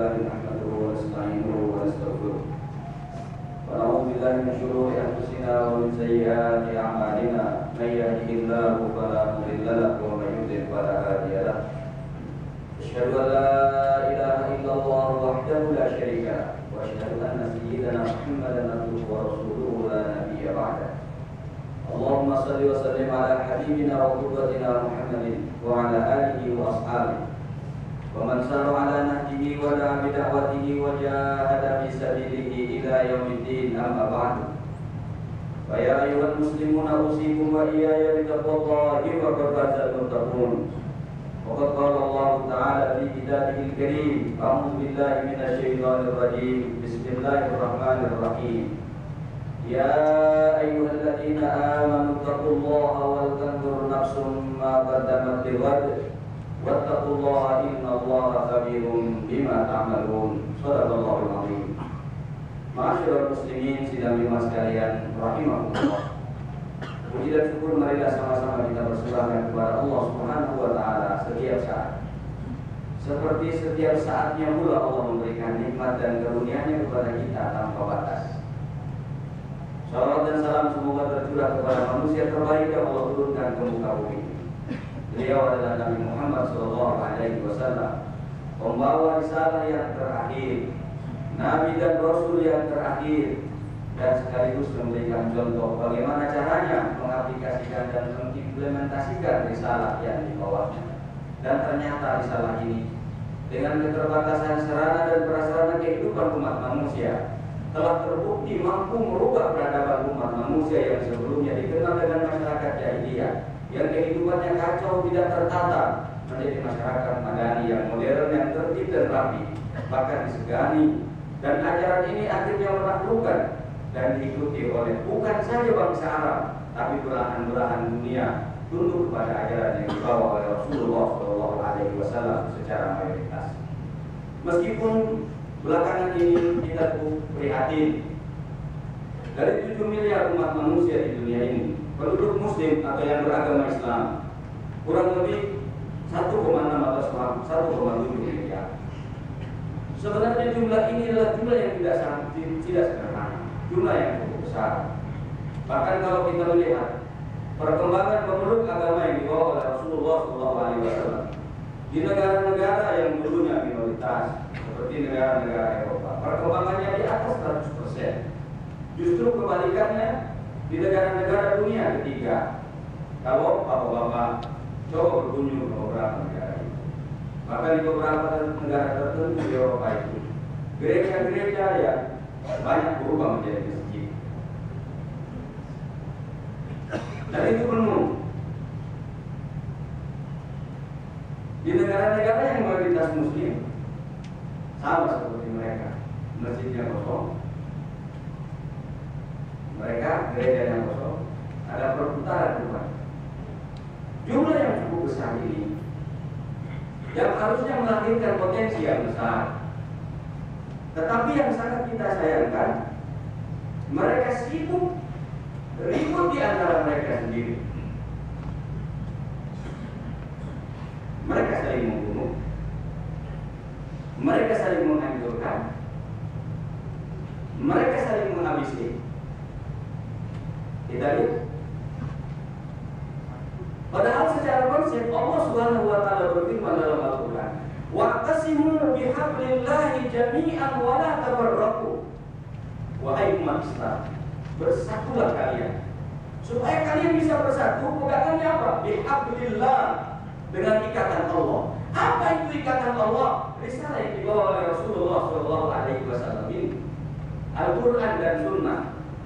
لله نحمده ونستعينه ونستغفره ونعوذ بالله من شرور أنفسنا ومن سيئات أعمالنا من يهده الله فلا مضل له ومن يضلل فلا هادي له أشهد أن لا إله إلا الله وحده لا شريك له وأشهد أن سيدنا محمدا عبده ورسوله لا نبي بعده اللهم صل وسلم على حبيبنا وقدوتنا محمد وعلى آله وأصحابه ومن سار على نهجه ودعا بدعوته وجاهد في سبيله إلى يوم الدين أما بعد فيا أيها المسلمون أوصيكم وإياي بتقوى الله وقد فاز المتقون وقد قال الله تعالى في كتابه الكريم أعوذ بالله من الشيطان الرجيم بسم الله الرحمن الرحيم يا أيها الذين آمنوا اتقوا الله ولتنظر نفس ما قدمت لغد واتقوا الله إن الله خبير بما تعملون صدق الله العظيم. Ma'asyiral muslimin sidang jemaah sekalian rahimakumullah. Puji dan syukur marilah sama-sama kita berserahkan kepada Allah Subhanahu wa taala setiap saat. Seperti setiap saatnya pula Allah memberikan nikmat dan karunia-Nya kepada kita tanpa batas. Salawat dan salam semoga tercurah kepada manusia terbaik yang Allah turunkan ke muka bumi. Beliau adalah Nabi Muhammad SAW, pembawa risalah yang terakhir, Nabi dan Rasul yang terakhir, dan sekaligus memberikan contoh bagaimana caranya mengaplikasikan dan mengimplementasikan risalah yang dibawanya. Dan ternyata risalah ini dengan keterbatasan sarana dan prasarana kehidupan umat manusia telah terbukti mampu merubah peradaban umat manusia yang sebelumnya dikenal dengan masyarakat jahiliyah yang kehidupannya kacau tidak tertata menjadi masyarakat madani yang modern, yang tertib dan rapi, bahkan disegani. Dan ajaran ini akhirnya menaklukkan dan diikuti oleh bukan saja bangsa Arab, tapi belahan-belahan dunia tunduk kepada ajaran yang dibawa oleh Rasulullah SAW secara mayoritas. Meskipun belakangan ini kita cukup prihatin, dari 7 miliar umat manusia di dunia ini, penduduk muslim atau yang beragama Islam kurang lebih 1,6 atau 1,7 miliar. Sebenarnya jumlah ini adalah jumlah yang tidak sederhana, jumlah yang cukup besar. Bahkan kalau kita melihat perkembangan pemeluk agama yang dibawa oleh Rasulullah SAW di negara-negara yang dulunya minoritas seperti negara-negara Eropa, perkembangannya di atas 100%. Justru kebalikannya di negara-negara dunia ketiga. Kalau bapak-bapak coba berkunjung ke beberapa negara itu, maka di beberapa negara tertentu di Eropa itu, gereja-gereja yang banyak berubah menjadi masjid. Dan itu penuh. Di negara-negara yang mayoritas muslim, sama seperti mereka, masjidnya kosong, mereka gerejanya kosong, ada perputaran rumah. Jumlah yang cukup besar ini yang harusnya melahirkan potensi yang besar, tetapi yang sangat kita sayangkan, mereka sibuk ribut di antara mereka sendiri. Mereka saling membunuh, mereka saling menghancurkan, mereka saling menghabisi. Kita lihat. Padahal secara konsep Allah Subhanahu wa taala berfirman dalam Al-Qur'an, "Wa'tasimu bihablillahi jami'an wa la tafarraqu." Wahai umat Islam, bersatulah kalian. Supaya kalian bisa bersatu, pegangannya apa? Bihablillah, dengan ikatan Allah. Apa itu ikatan Allah? Risalah yang dibawa oleh Rasulullah SAW ini, Al-Qur'an dan Sunnah.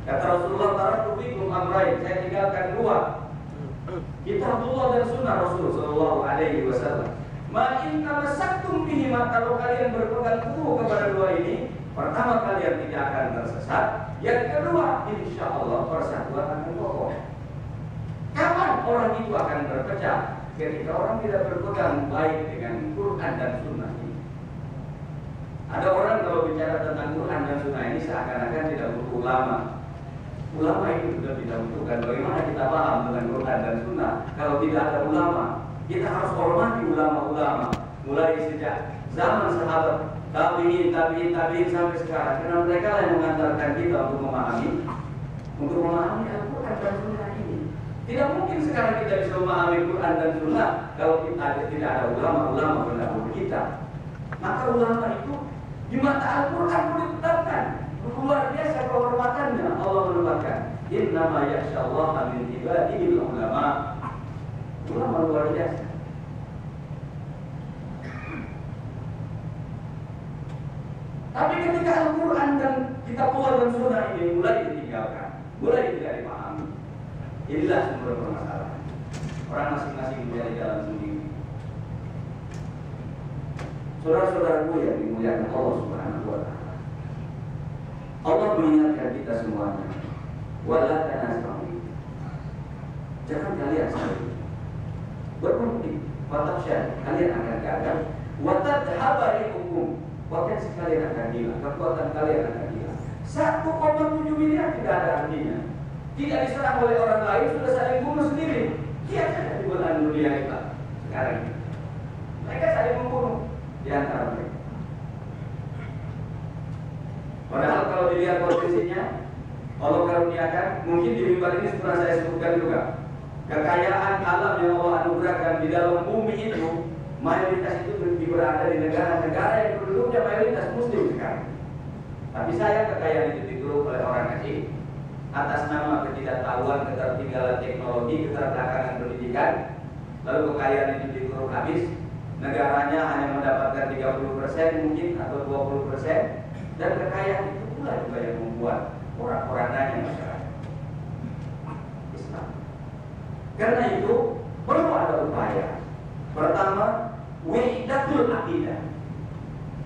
Kata Rasulullah, taraktu fikum amrayn, saya tinggalkan dua, Kitabullah dan Sunnah Rasul SAW. Ma in tamassaktum bihima, kalau kalian berpegang teguh kepada dua ini, pertama kalian tidak akan tersesat, yang kedua insya Allah persatuan akan kokoh. Kapan orang itu akan berpecah? Ketika orang tidak berpegang baik dengan Quran dan Sunnah ini. Ada orang kalau bicara tentang Quran dan Sunnah ini seakan-akan tidak butuh ulama. Ulama itu sudah tidak butuhkan. Bagaimana kita paham dengan Quran dan Sunnah kalau tidak ada ulama? Kita harus hormati ulama-ulama. mulai sejak zaman sahabat, tabi'in sampai sekarang. Karena mereka lah yang mengantarkan kita untuk memahami Al-Quran dan Sunnah ini. Tidak mungkin sekarang kita bisa memahami Quran dan Sunnah kalau tidak ada ulama-ulama pendahulu kita. Maka ulama itu di mata Al-Quran pun ditetapkan luar biasa kehormatannya. Allah menempatkan innama yakhsyallaha min ibadihi ulama. Ulama luar biasa. Tapi ketika Al-Quran dan kitabullah dan Sunnah ini mulai ditinggalkan, mulai tidak dipahami, inilah sumber permasalahan. Orang masing-masing mencari jalan sendiri. Saudara-saudaraku yang dimuliakan Allah Subhanahu wa Ta'ala, Allah mengingatkan kita semuanya, wala tanaza'u. Jangan kalian saling berunding, fatabsyar, kalian akan gagal, wa tadhhabu rihukum. Bahkan sekalian akan hilang, kekuatan kalian akan hilang. 1,7 miliar tidak ada artinya. Tidak diserang oleh orang lain, sudah saling bunuh sendiri. Lihat saja di belahan dunia kita sekarang ini. Mereka saling membunuh di antara mereka. Padahal kalau dilihat posisinya, Allah karuniakan, mungkin di mimbar ini pernah saya sebutkan juga, kekayaan alam yang Allah anugerahkan di dalam bumi itu, mayoritas itu berada di negara-negara yang penduduknya mayoritas muslim sekarang. Tapi sayang kekayaan itu digeruk oleh orang asing atas nama ketidaktahuan, ketertinggalan teknologi, keterbelakangan pendidikan. Lalu kekayaan itu digeruk habis. Negaranya hanya mendapatkan 30% mungkin atau 20%. Dan kekayaan itu pula juga yang membuat orang-orangnya masyarakat Islam. Karena itu perlu ada upaya. Pertama, wahdatul aqidah,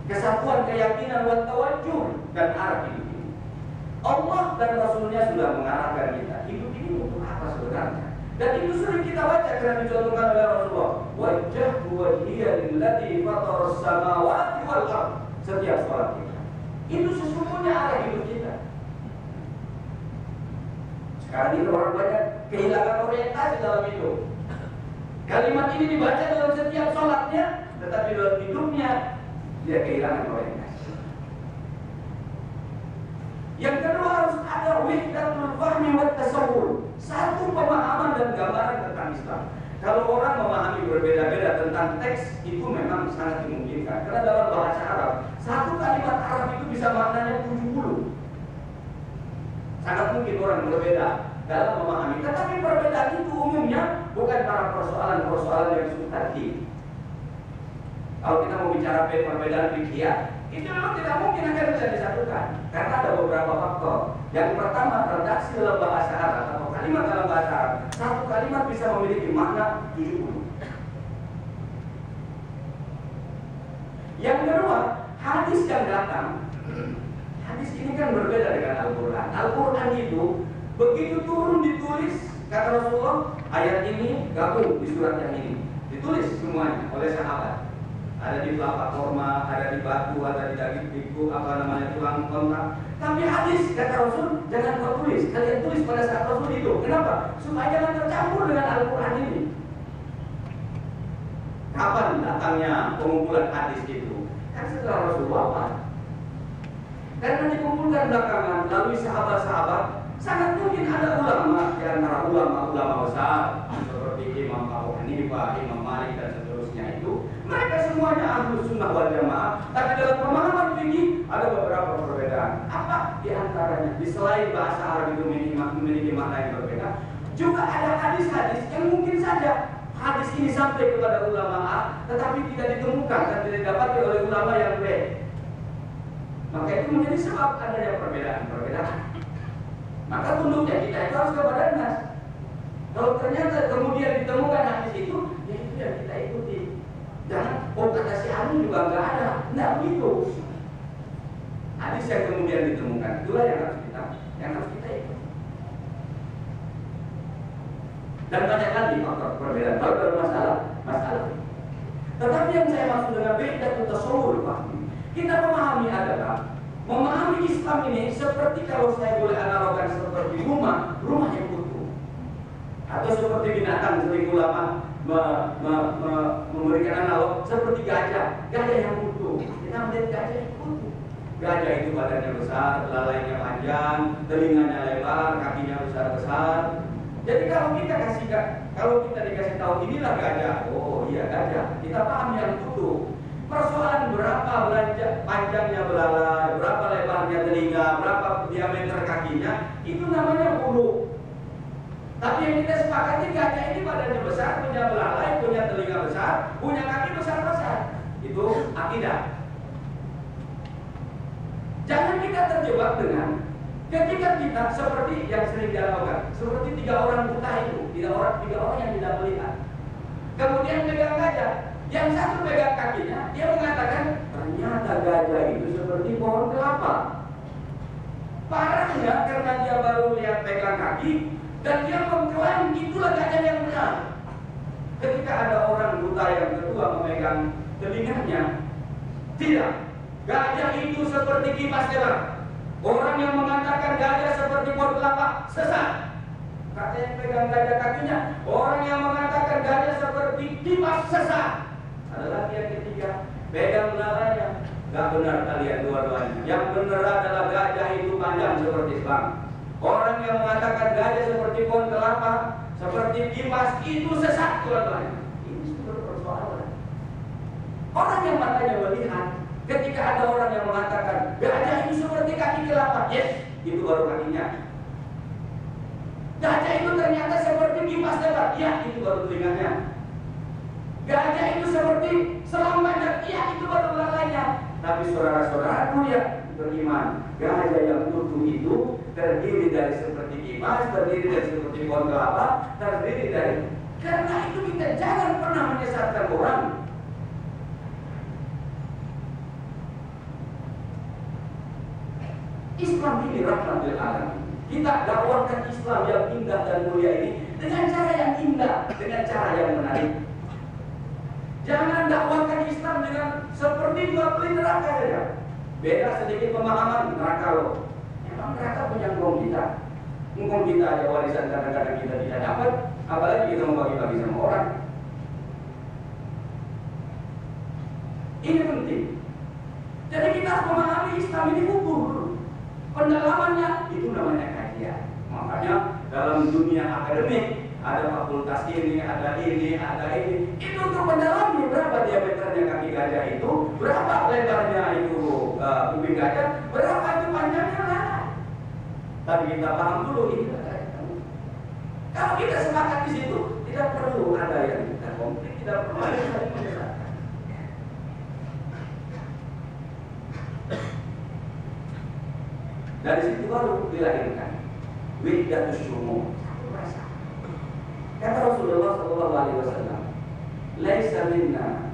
kesatuan keyakinan wa tawajjuh dan arah hidup ini. Allah dan Rasulnya sudah mengarahkan kita hidup ini untuk apa sebenarnya. Dan itu sering kita baca karena dicontohkan oleh Rasulullah. Wajjahtu wajhiya lillati fataras samawati wal ardh. Setiap salat kita, itu sesungguhnya arah hidup kita. Sekarang ini orang banyak kehilangan orientasi dalam hidup. Kalimat ini dibaca dalam setiap sholatnya, tetapi dalam hidupnya dia kehilangan orientasi. Yang kedua harus ada wahdatul fahmi wat tasawwur, satu pemahaman dan gambaran tentang Islam. Kalau orang memahami berbeda-beda tentang teks itu memang sangat dimungkinkan. Karena dalam bahasa Arab, satu kalimat Arab itu bisa maknanya 70. Sangat mungkin orang berbeda dalam memahami. Tetapi perbedaan itu umumnya bukan para persoalan-persoalan yang substantif. Kalau kita mau bicara perbedaan fikih, itu memang tidak mungkin akan bisa disatukan. Karena ada beberapa faktor. Yang pertama, redaksi dalam bahasa Arab atau kalimat dalam bahasa Arab, satu kalimat bisa memiliki makna 70. Yang kedua, hadis yang datang. Hadis ini kan berbeda dengan Al-Quran. Al-Quran itu begitu turun ditulis, kata Rasulullah, ayat ini gabung di surat yang ini. Ditulis semuanya oleh sahabat. Ada di telapak korma, ada di batu, ada di daging tikus, tulang kontak. Tapi hadis, kata Rasul, jangan kau tulis. Kalian tulis pada saat Rasul itu. Kenapa? Supaya jangan tercampur dengan Al-Quran ini. Kapan datangnya pengumpulan hadis itu? Kan setelah Rasul wafat. Karena dikumpulkan belakangan melalui sahabat-sahabat, sangat mungkin ada ulama di antara ulama-ulama besar seperti Imam Abu Hanifah, Imam Malik dan seterusnya itu. Mereka semuanya Ahlus Sunnah wal Jamaah, tapi dalam pemahaman fikih ada beberapa perbedaan. Apa di antaranya? Di selain bahasa Arab itu memiliki makna yang berbeda, juga ada hadis-hadis yang mungkin saja hadis ini sampai kepada ulama A, tetapi tidak ditemukan dan tidak didapati oleh ulama yang B. Maka itu menjadi sebab adanya perbedaan-perbedaan. Maka tunduknya kita itu harus kepada nas. Kalau ternyata kemudian ditemukan hadis itu, ya itu yang kita ikuti. Jangan, kata si Anu juga nggak ada, nggak begitu. Hadis yang kemudian ditemukan itulah yang harus kita ikuti. Dan banyak lagi faktor perbedaan dalam masalah. Tetapi yang saya maksud dengan beda itu tasawwur, Pak. Kita memahami adalah memahami Islam ini seperti kalau saya boleh analogkan seperti rumah yang utuh, atau seperti binatang sering ulama memberikan analog seperti gajah yang utuh. Kita melihat gajah yang utuh. Gajah itu badannya besar, belalainya panjang, telinganya lebar, kakinya besar. Jadi kalau kita dikasih tahu inilah gajah, oh iya gajah, kita paham yang utuh. Persoalan berapa panjangnya belalai, berapa lebarnya telinga, berapa diameter kakinya, itu namanya bulu. Tapi yang kita sepakati gajah ini badannya besar, punya belalai, punya telinga besar, punya kaki besar-besar. Itu akidah. Jangan kita terjebak dengan ketika kita seperti yang sering dilakukan, seperti 3 orang buta itu, 3 orang yang tidak melihat. Kemudian pegang gajah, yang satu pegang kakinya, dia mengatakan ternyata gajah itu seperti pohon kelapa. Parahnya karena dia baru lihat pegang kaki dan dia mengklaim itulah gajah yang benar. Ketika ada orang buta yang kedua memegang telinganya, tidak. Gajah itu seperti kipas terbang. Orang yang mengatakan gajah seperti pohon kelapa sesat. Kata yang pegang gajah kakinya, orang yang mengatakan gajah seperti kipas sesat. Ada lagi yang ketiga, pegang belalainya. Gak benar kalian dua-duanya. Yang benar adalah gajah itu panjang seperti selang. Orang yang mengatakan gajah seperti pohon kelapa, seperti kipas itu sesat dua-duanya. Ini sudah persoalan. Orang yang matanya melihat. Ketika ada orang yang mengatakan gajah ini seperti kaki kelapa, yes, itu baru kakinya. Gajah itu ternyata seperti kipas lebar, ya, itu baru telinganya. Gajah itu seperti selang panjang, ya, itu baru belalainya. Tapi saudara-saudaraku yang beriman, gajah yang utuh itu terdiri dari seperti kipas, terdiri dari seperti pohon kelapa, terdiri dari. Karena itu kita jangan pernah menyesatkan orang. Islam ini rahmatul alamin. Kita dakwahkan Islam yang indah dan mulia ini dengan cara yang indah, dengan cara yang menarik. Jangan dakwahkan Islam dengan seperti dua kali neraka saja. Beda sedikit pemahaman neraka loh. Memang neraka punya ngomong kita. Ngomong kita aja warisan kadang-kadang kita tidak dapat, apalagi kita mau bagi-bagi sama orang. Ini penting. Jadi kita harus memahami Islam ini utuh. Pendalamannya itu namanya kajian. Makanya dalam dunia akademik ada fakultas ini, ada ini, ada ini. Itu untuk mendalami berapa diameternya kaki gajah itu, berapa lebarnya itu kuping gajah, berapa itu panjangnya lah. Tapi kita paham dulu ini gajah. Kalau kita sepakat di situ, tidak perlu ada yang kita konflik, tidak perlu ada yang saling menyesatkan. Dari situ baru dilahirkan wihdatus syumu. Kata Rasulullah SAW, laisa minna,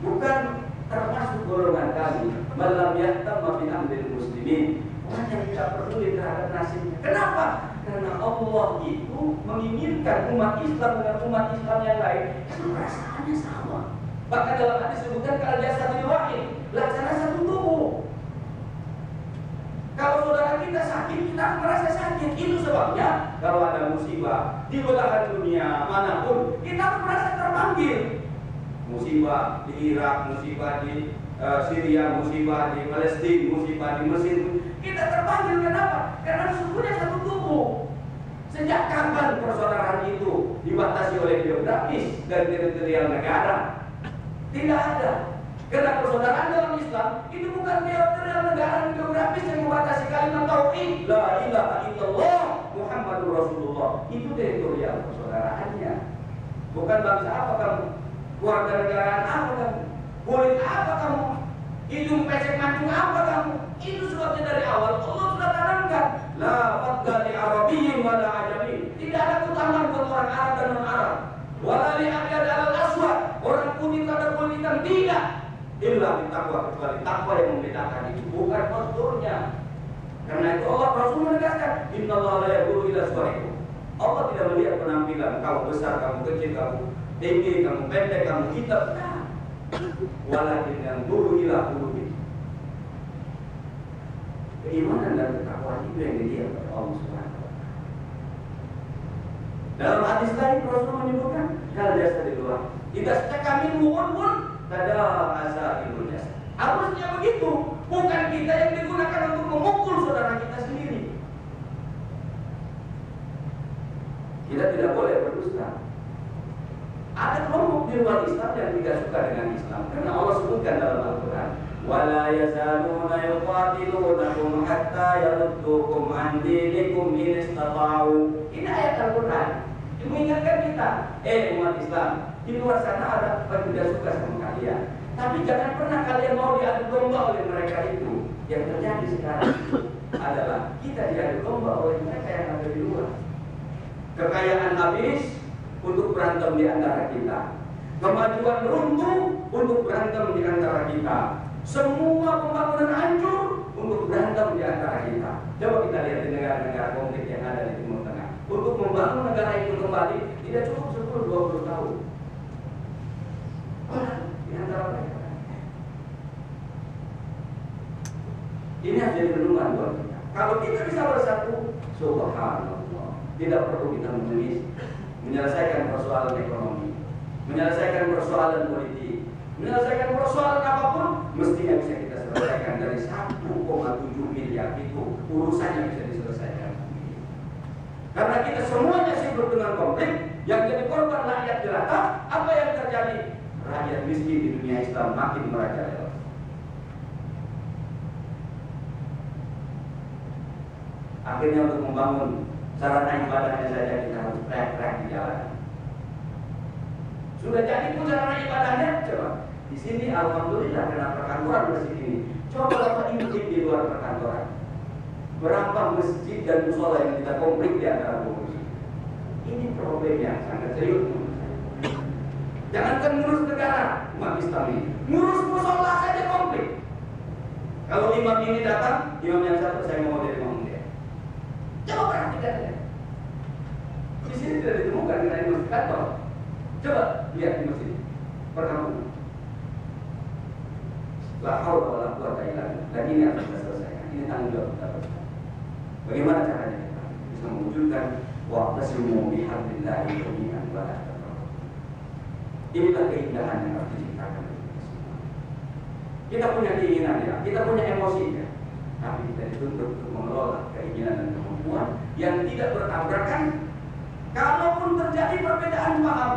bukan termasuk golongan kami, malam yahtamma bi amril muslimin. Orang yang tidak peduli terhadap nasibnya. Kenapa? Karena Allah itu menginginkan umat Islam dengan umat Islam yang lain itu perasaannya sama. Bahkan dalam hadis disebutkan kal jasadil wahid, laksana satu tubuh. Kalau saudara kita sakit, kita merasa sakit. Itu sebabnya kalau ada musibah di belahan dunia manapun, kita merasa terpanggil. Musibah di Irak, musibah di Syria, musibah di Palestina, musibah di Mesir, kita terpanggil. Kenapa? Karena sesungguhnya satu tubuh. Sejak kapan persaudaraan itu dibatasi oleh geografis dan teritorial negara? Tidak ada. Karena persaudaraan dalam Islam itu bukan teritorial negara dan geografis yang membatasi kalimat tauhid la ilaha illallah Muhammadur Rasulullah. Itu teritorial persaudaraannya. Bukan bangsa apa kamu, keluarga negaraan apa kamu, kulit apa kamu, hidung pesek mancung apa kamu. Itu sebabnya dari awal Allah sudah tanamkan la fadla li arabiyyin wa la ajami. Tidak ada keutamaan buat orang Arab dan non Arab. Wala li abyad al aswad, orang kuning atau kulit hitam, tidak. Illa bittaqwa, kecuali takwa yang membedakan itu, bukan posturnya. Karena itu Allah Rasul menegaskan, innallaha la yanzuru ila suwarikum. Allah tidak melihat penampilan kamu besar, kamu kecil, kamu tinggi, kamu pendek, kamu hitam. Nah, walakin yanzuru ila qulubikum. Keimanan dan ketakwaan itu yang dilihat oleh Allah Subhanahu wa taala. Dalam hadis lain Rasul menyebutkan hal jasa di luar. Tidak sekamin muun pun tada asa ilmunya. Harusnya begitu. Bukan kita yang digunakan untuk memukul saudara kita sendiri. Kita tidak boleh berdusta. Ada kelompok di luar Islam yang tidak suka dengan Islam karena Allah sebutkan dalam Al-Quran, wala yazaluna yuqatilunakum hatta yaruddukum an dinikum in istata'u. Ini ayat Al-Quran yang mengingatkan kita, umat Islam, di luar sana ada yang tidak suka sama kalian, tapi jangan pernah kalian mau diadu domba oleh mereka itu. Yang terjadi sekarang adalah kita diadu domba oleh mereka yang ada di luar. Kekayaan habis untuk berantem di antara kita, kemajuan runtuh untuk berantem di antara kita, semua pembangunan hancur untuk berantem di antara kita. Coba kita lihat di negara-negara konflik yang ada di Timur Tengah. Untuk membangun negara itu kembali tidak cukup 10-20 tahun. Di antara mereka. Ini harus jadi renungan buat kita. Kalau kita bisa bersatu, subhanallah, tidak perlu kita menyelesaikan persoalan ekonomi, menyelesaikan persoalan politik, menyelesaikan persoalan apapun, mestinya bisa kita selesaikan dari 1,7 miliar itu urusannya bisa diselesaikan. Karena kita semuanya sibuk dengan konflik, yang jadi korban rakyat jelata. Apa yang terjadi? Rakyat miskin di dunia Islam makin merajalela. Akhirnya untuk membangun sarana ibadahnya saja kita harus teriak-teriak di jalan. Sudah jadi pun sarana ibadahnya, coba di sini alhamdulillah karena perkantoran bersih ini. Coba Bapak intip di luar perkantoran, berapa masjid dan musola yang kita konflik di antara pengungsi. Ini problem yang sangat serius. Jangankan ngurus negara, umat Islam ini, ngurus musola saja konflik. Kalau imam ini datang, imam yang satu saya mau jadi imam dia. Coba perhatikan ya. Di sini tidak ditemukan karena ini masjid kantor. Coba lihat di masjid perkampungan. La haula wala quwwata illa billah. Dan ini harus kita selesaikan. Ini tanggung jawab kita bersama. Bagaimana caranya kita bisa mewujudkan wa'tasimu bihablillahi jami'an wa la tafarraqu. Inilah keindahan yang harus diciptakan oleh kita semua. Kita punya keinginan ya, kita punya emosi ya. Tapi kita dituntut untuk mengelola keinginan dan kemampuan yang tidak bertabrakan. Kalaupun terjadi perbedaan paham,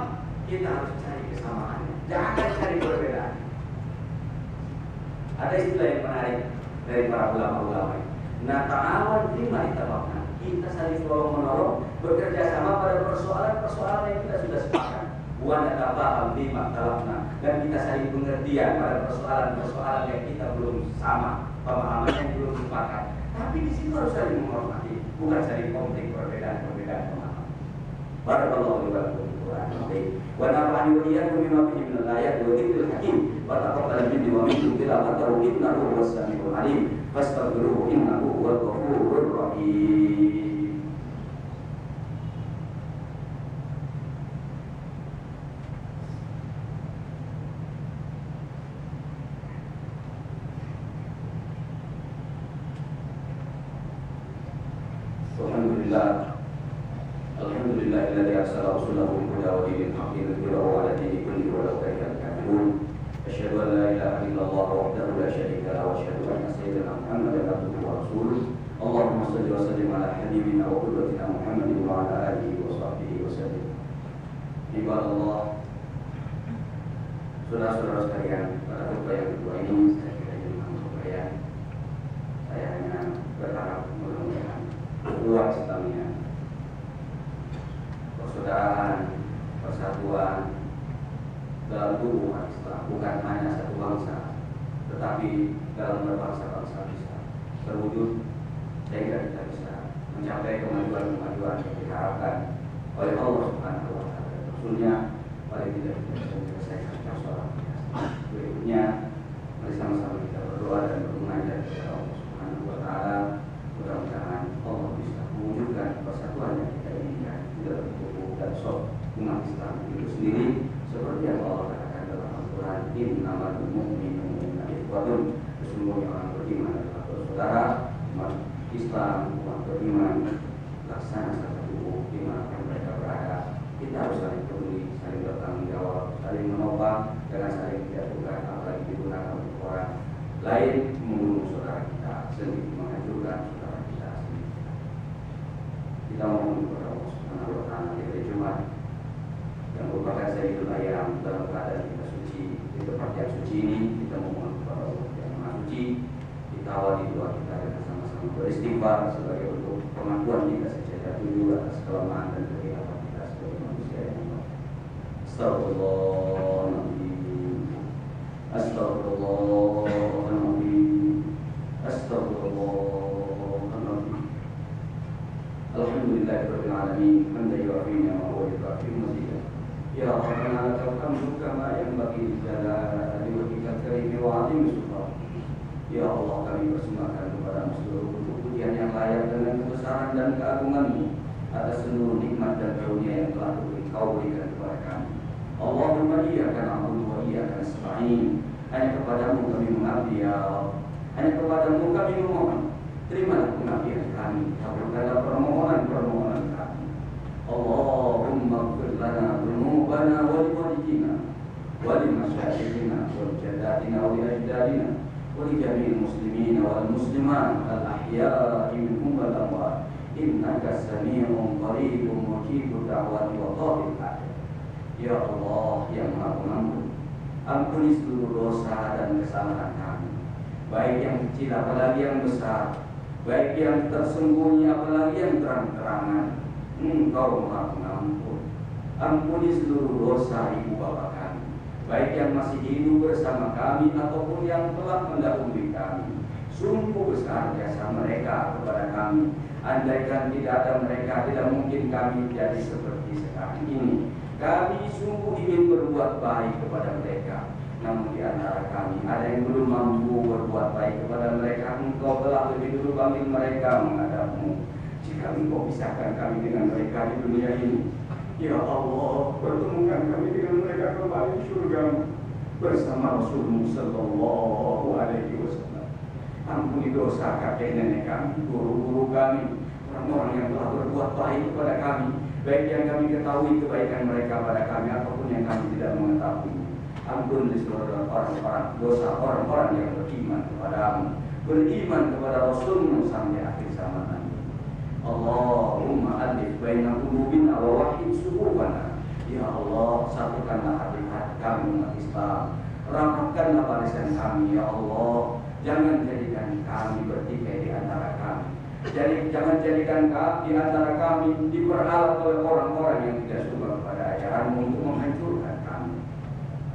kita harus cari kesamaan. Jangan cari perbedaan. Ada istilah yang menarik dari para ulama-ulama. Nata'awan lima itabakna. Kita saling tolong menolong, bekerja sama pada persoalan-persoalan yang kita sudah sepakat. Buat nata'awan lima itabakna. Dan kita saling pengertian pada persoalan-persoalan yang kita belum sama, pemahaman yang belum sepakat. Tapi di situ harus saling menghormati, bukan saling konflik perbedaan pemahaman. Barakallahu li wa lakum bil Qur'an wa nafa'ani wa iyyakum bima fihi min al-ayati wa dzikril hakim wa taqabbal minni wa minkum tilawatahu innahu huwas samiul alim fastaghfiruhu innahu huwal ghafurur rahim. Alhamdulillahilladzi arsala rasulahu bil huda wa dinil haqqi liyudhhirahu 'ala dini kullihi walau karihal kafirun. Asyhadu an la ilaha illallah wahdahu la syarika lahu wa asyhadu anna sayyidana Muhammadan abduhu wa rasuluh. Allahumma shalli wa sallim ala habibina wa qudwatina Muhammadin wa ala alihi wa sahbihi wa sallim. Ibadallah, saudara-saudara sekalian, pada khutbah yang kedua ini saya tidak ingin menyampaikan. Saya hanya berharap mudah-mudahan kuat Islamnya, persaudaraan, persatuan dalam tubuh umat Islam, bukan hanya satu bangsa, tetapi dalam berbangsa-bangsa bisa terwujud sehingga kita bisa mencapai kemajuan-kemajuan yang diharapkan oleh Allah Subhanahu wa Ta'ala. Rasulnya paling tidak kita bisa menyelesaikan persoalan kita. Berikutnya, mari sama-sama kita berdoa dan bermunajat kepada Allah Subhanahu wa Ta'ala. Mudah-mudahan Allah bisa mewujudkan persatuan yang kita inginkan di dalam tubuh dan sob umat Islam itu sendiri, seperti yang Allah katakan dalam Al-Quran, innamal mu'minuna ikhwatun. Sesungguhnya orang beriman adalah saudara. Umat Islam, umat beriman laksana satu tubuh dimanapun mereka berada. kita harus saling peduli, saling bertanggung jawab, saling menopang, jangan saling menjatuhkan, apalagi digunakan untuk orang lain membunuh saudara kita sendiri, menghancurkan saudara kita sendiri. Kita mohon kepada Allah Subhanahu wa Ta'ala di hari Jumat yang merupakan Sayyidul Ayyam, dalam keadaan kita suci di tempat yang suci ini, kita mohon kepada Allah yang Maha Suci, kita awali doa kita dengan sama-sama beristighfar sebagai bentuk pengakuan kita secara jujur atas kelemahan dan kehilapan kita sebagai manusia yang lemah. Astagfirullahaladzim, astagfirullahaladzim, astagfirullahaladzim. Alhamdulillahirabbil alamin, hamdan yu'affi ni'amahu wa yukafi mazidah. Ya Rabbana lakal hamdu kama yanbaghi jalali wajhikal karim wa 'azimi sultanik. Ya Allah, kami persembahkan kepadamu seluruh pujian yang layak dengan kebesaran dan keagungan-Mu atas seluruh nikmat dan karunia yang telah Kau berikan kepada kami. Allahumma iyyaka na'budu wa iyyaka nasta'in. Hanya kepadamu kami mengabdi ya Allah. Hanya kepadamu kami memohon. Terimalah pengabdian kami, kabulkanlah permohonan-permohonan kami. Allahumma ighfir lana dzunubana wa liwalidina wa limasyayikhina wa lijaddatina wa liajdadina wa lijami'il muslimina wal muslimat al-ahya'i minhum wal amwat. Innaka sami'un qaribun mujibud da'wati wa qadil hajat. Ya Allah yang Maha Pengampun, ampuni seluruh dosa dan kesalahan kami, baik yang kecil apalagi yang besar, baik yang tersembunyi apalagi yang terang-terangan. Engkau Maha Pengampun. Ampuni seluruh dosa ibu bapa kami, baik yang masih hidup bersama kami ataupun yang telah mendahului kami. Sungguh besar jasa mereka kepada kami. Andaikan tidak ada mereka, tidak mungkin kami jadi seperti sekarang ini. Kami sungguh ingin berbuat baik kepada mereka, namun di antara kami ada yang belum mampu berbuat baik kepada mereka. Engkau telah lebih dulu panggil mereka menghadap-Mu. Jika Engkau pisahkan kami dengan mereka di dunia ini, ya Allah, pertemukan kami dengan mereka kembali di surga-Mu bersama Rasul-Mu sallallahu alaihi wasallam. Ampuni dosa kakek nenek kami, guru-guru kami, orang-orang yang telah berbuat baik kepada kami, baik yang kami ketahui kebaikan mereka pada kami ataupun yang kami tidak mengetahui. Ampun di seluruh orang-orang dosa orang-orang yang beriman kepadamu, beriman kepada Rasul-Mu sampai akhir zaman nanti. Allahumma alif baina qulubina wa wahid sufufana. Ya Allah, satukanlah hati-hati kami umat Islam, rapatkanlah barisan kami ya Allah. Jangan jadikan kami bertikai di antara kami. Jadi jangan jadikan di antara kami diperalat oleh orang-orang yang tidak suka kepada ajaran-Mu untuk menghancurkan kami.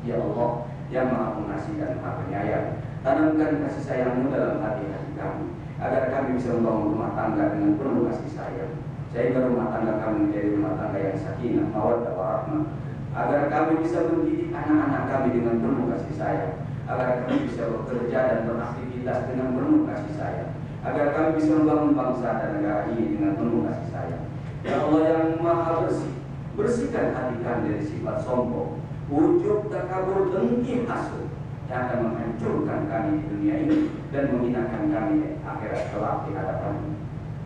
Ya Allah yang Maha Pengasih dan Maha Penyayang, tanamkan kasih sayang-Mu dalam hati-hati kami, agar kami bisa membangun rumah tangga dengan penuh kasih sayang, sehingga rumah tangga kami menjadi rumah tangga yang sakinah, mawaddah warahmah. Agar kami bisa mendidik anak-anak kami dengan penuh kasih sayang, agar kami bisa bekerja dan beraktivitas dengan penuh kasih sayang, agar kami bisa membangun bangsa dan negara ini dengan penuh kasih sayang. Ya Allah yang Maha Bersih, bersihkan hati kami dari sifat sombong, ujub, takabur, dengki, hasud yang akan menghancurkan kami di dunia ini dan menghinakan kami di akhirat kelak di hadapan-Mu.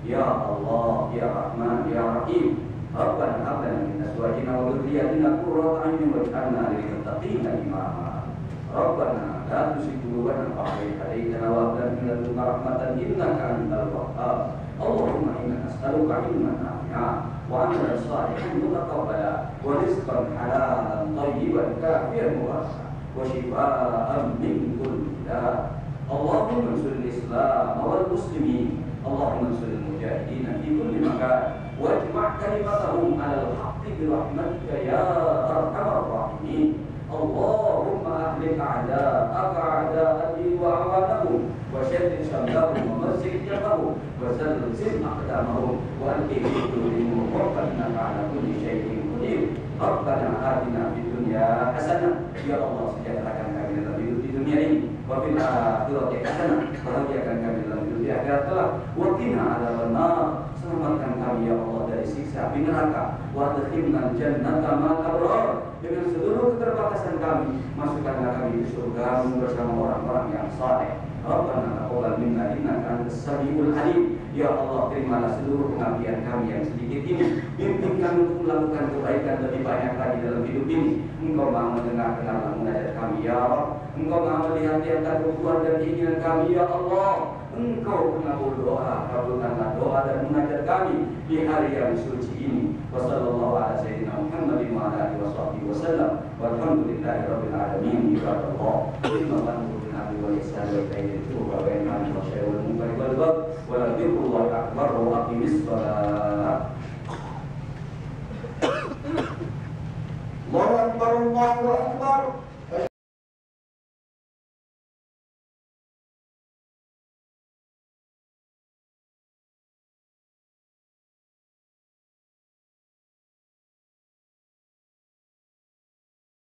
Ya Allah, Ya Rahman, Ya Rahim, Rabbana hab lana min azwajina wa dhurriyyatina qurrata a'yunin waj'alna lil muttaqina imama. Rabbana la tuzigh qulubana ba'da idh hadaytana wa hab lana min ladunka rahmatan innaka antal wahhab. Allahumma inna nas'aluka ilman nafi'an wa 'amalan shalihan mutaqabbala wa rizqan halalan thayyiban kafiyan mubarakan wa shifaa'an min kulli daa. Allahumma ansuril Islam wal muslimin. Allahumma ansuril mujahidin fi kulli makan wajma' kalimatahum 'alal haqqi bi rahmatika ya arhamar rahimin. Allahumma ahlik a'da'aka a'da'adi wa awanahum wa syaddid shamlahum wa masjid jamahum wa zalzil aqdamahum wa alqi fi qulubihim rabbana ala kulli syai'in qadir. Rabbana atina fid dunya hasanah. Ya Allah, sejahterakan kami dalam hidup di dunia ini, wa fil akhirati hasanah, bahagiakan kami dalam hidup di akhirat kelak, wa qina adzabannar. Selamatkan kami ya Allah dari siksa api neraka, wa adkhilna jannata ma'al abrar. Dengan seluruh keterbatasan kami, masukkanlah kami di surga bersama orang-orang yang saleh. Rabbana taqabbal minna innaka antas samiul alim. Ya Allah, terimalah seluruh pengabdian kami yang sedikit ini. Bimbing kami untuk melakukan kebaikan lebih banyak lagi dalam hidup ini. Engkau maha mendengar munajat kami, ya Allah. Engkau maha melihat di antara kebutuhan dan keinginan kami, ya Allah. Engkau pengabul doa, kabulkanlah doa dan munajat kami di hari yang suci ini. Wassallallahu ala sayyidina Muhammadin wa ala alihi washabbihi wasallam. Walhamdulillahi rabbil alamin. Ibadallah, inna Allaha والإحسان وإيتاء ذي القربى وينهى عن الفحشاء والمنكر والبغي ولذكر الله أكبر وأقم الصلاة. الله أكبر الله أكبر.